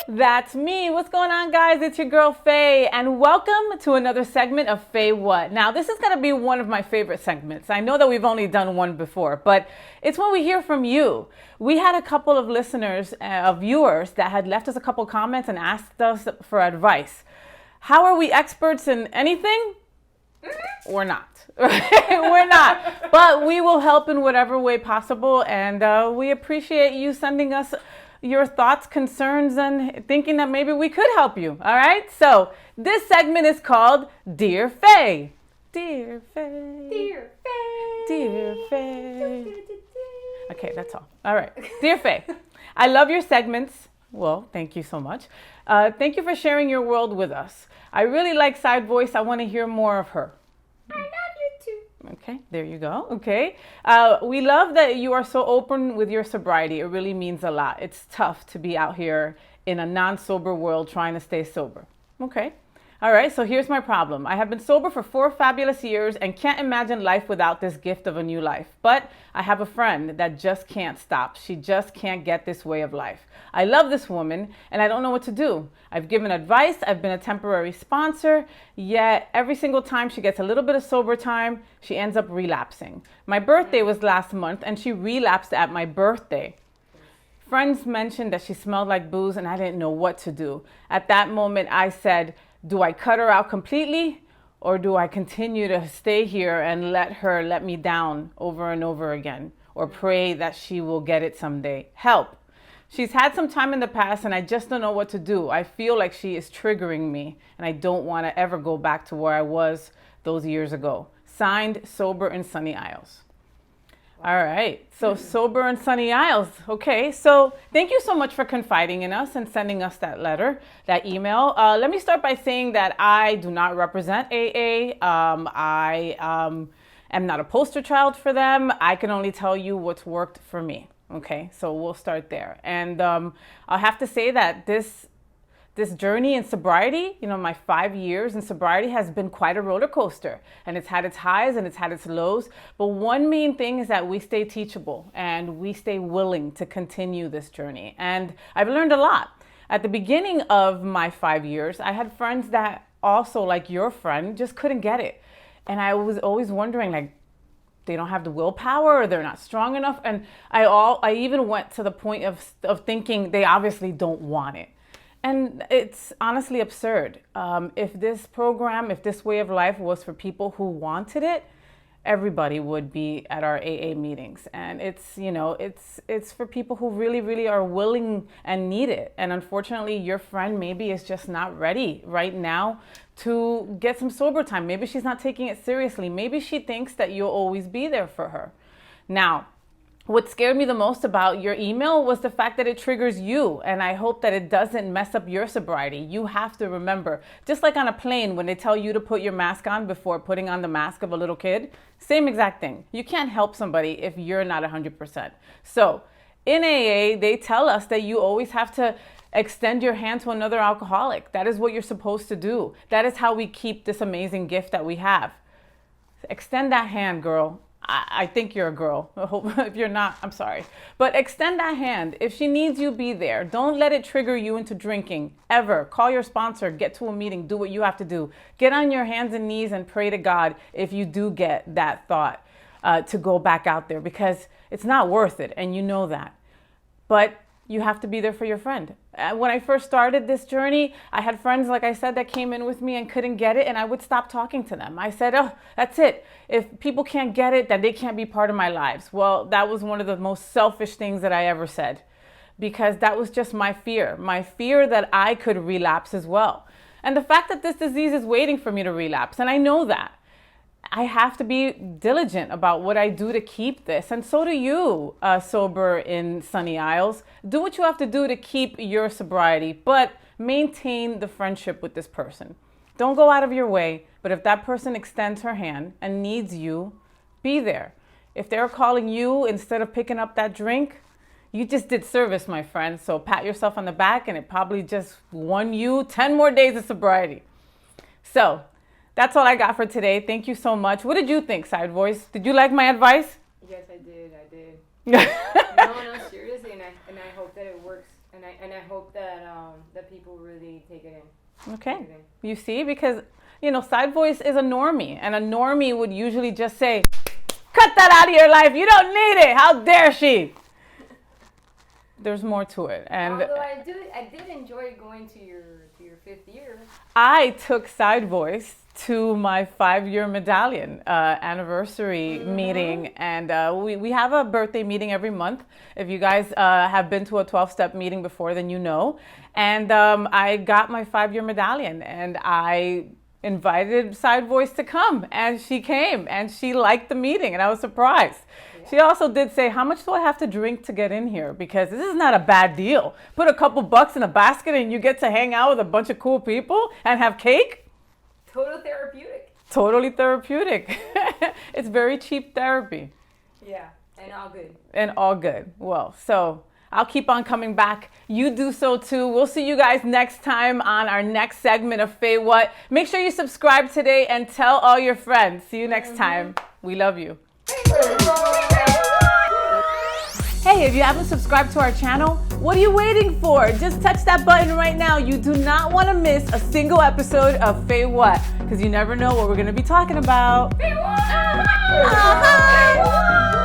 That's me. What's going on, guys? It's your girl, Faye, and welcome to another segment of FayWhat. Now, this is going to be one of my favorite segments. I know that we've only done one before, but it's when we hear from you. We had a couple of listeners, viewers, that had left us a couple comments and asked us for advice. How are we experts in anything? We're not. We're not. But we will help in whatever way possible, and we appreciate you sending us your thoughts, concerns, and thinking that maybe we could help you. All right? So this segment is called Dear Faye. Dear Faye. Dear Faye. Dear Faye. Okay, that's all. All right. Dear Faye, I love your segments. Well, thank you so much. Thank you for sharing your world with us. I really like Side Voice. I want to hear more of her. I love you too. Okay, there you go. Okay. We love that you are so open with your sobriety. It really means a lot. It's tough to be out here in a non-sober world trying to stay sober. Okay. All right, so here's my problem. I have been sober for 4 fabulous years and can't imagine life without this gift of a new life. But I have a friend that just can't stop. She just can't get this way of life. I love this woman and I don't know what to do. I've given advice. I've been a temporary sponsor, yet every single time she gets a little bit of sober time, she ends up relapsing. My birthday was last month and she relapsed at my birthday. Friends mentioned that she smelled like booze and I didn't know what to do. At that moment, I said, do I cut her out completely or do I continue to stay here and let her let me down over and over again or pray that she will get it someday? Help. She's had some time in the past and I just don't know what to do. I feel like she is triggering me and I don't want to ever go back to where I was those years ago. Signed, Sober in Sunny Isles. All right. So Sober in Sunny Isles. Okay. So thank you so much for confiding in us and sending us that letter, that email. Let me start by saying that I do not represent AA. I am not a poster child for them. I can only tell you what's worked for me. Okay. So we'll start there. And I'll have to say that this journey in sobriety, my 5 years in sobriety has been quite a roller coaster, and it's had its highs and it's had its lows. But one main thing is that we stay teachable and we stay willing to continue this journey. And I've learned a lot. At the beginning of my 5 years, I had friends that also, like your friend, just couldn't get it. And I was always wondering, they don't have the willpower or they're not strong enough. And I even went to the point of thinking they obviously don't want it. And it's honestly absurd. If this program, if this way of life was for people who wanted it, everybody would be at our AA meetings. And it's for people who really, really are willing and need it. And unfortunately, your friend maybe is just not ready right now to get some sober time. Maybe she's not taking it seriously. Maybe she thinks that you'll always be there for her. Now, what scared me the most about your email was the fact that it triggers you, and I hope that it doesn't mess up your sobriety. You have to remember, just like on a plane when they tell you to put your mask on before putting on the mask of a little kid, same exact thing. You can't help somebody if you're not 100%. So in AA, they tell us that you always have to extend your hand to another alcoholic. That is what you're supposed to do. That is how we keep this amazing gift that we have. Extend that hand, girl. I think you're a girl. If you're not, I'm sorry. But extend that hand. If she needs you, be there. Don't let it trigger you into drinking, ever. Call your sponsor, get to a meeting, do what you have to do. Get on your hands and knees and pray to God if you do get that thought to go back out there, because it's not worth it, and you know that. But you have to be there for your friend. When I first started this journey, I had friends, like I said, that came in with me and couldn't get it, and I would stop talking to them. I said, oh, that's it. If people can't get it, then they can't be part of my lives. Well, that was one of the most selfish things that I ever said, because that was just my fear that I could relapse as well. And the fact that this disease is waiting for me to relapse, and I know that. I have to be diligent about what I do to keep this. And so do you, Sober in Sunny Isles. Do what you have to do to keep your sobriety, but maintain the friendship with this person. Don't go out of your way, but if that person extends her hand and needs you, be there. If they're calling you instead of picking up that drink, you just did service, my friend. So pat yourself on the back, and it probably just won you 10 more days of sobriety. So that's all I got for today. Thank you so much. What did you think, Side Voice? Did you like my advice? Yes, I did. No, seriously. And I hope that it works, and I hope that that people really take it in. Okay. You see, because side voice is a normie, and a normie would usually just say, "Cut that out of your life. You don't need it. How dare she?" There's more to it, and although I did enjoy going to your 5th year. I took side voice to my 5-year medallion anniversary meeting, and we have a birthday meeting every month. If you guys have been to a 12-step meeting before, then you know. And I got my 5-year medallion, and I invited side voice to come, and she came, and she liked the meeting, and I was surprised. She also did say, "How much do I have to drink to get in here? Because this is not a bad deal. Put a couple bucks in a basket and you get to hang out with a bunch of cool people and have cake." Total therapeutic. Totally therapeutic. It's very cheap therapy. Yeah, and all good. And all good. Well, so I'll keep on coming back. You do so too. We'll see you guys next time on our next segment of FayWhat. Make sure you subscribe today and tell all your friends. See you next time. We love you. Hey, if you haven't subscribed to our channel, what are you waiting for? Just touch that button right now. You do not want to miss a single episode of FayWhat, because you never know what we're going to be talking about. FayWhat! Uh-huh.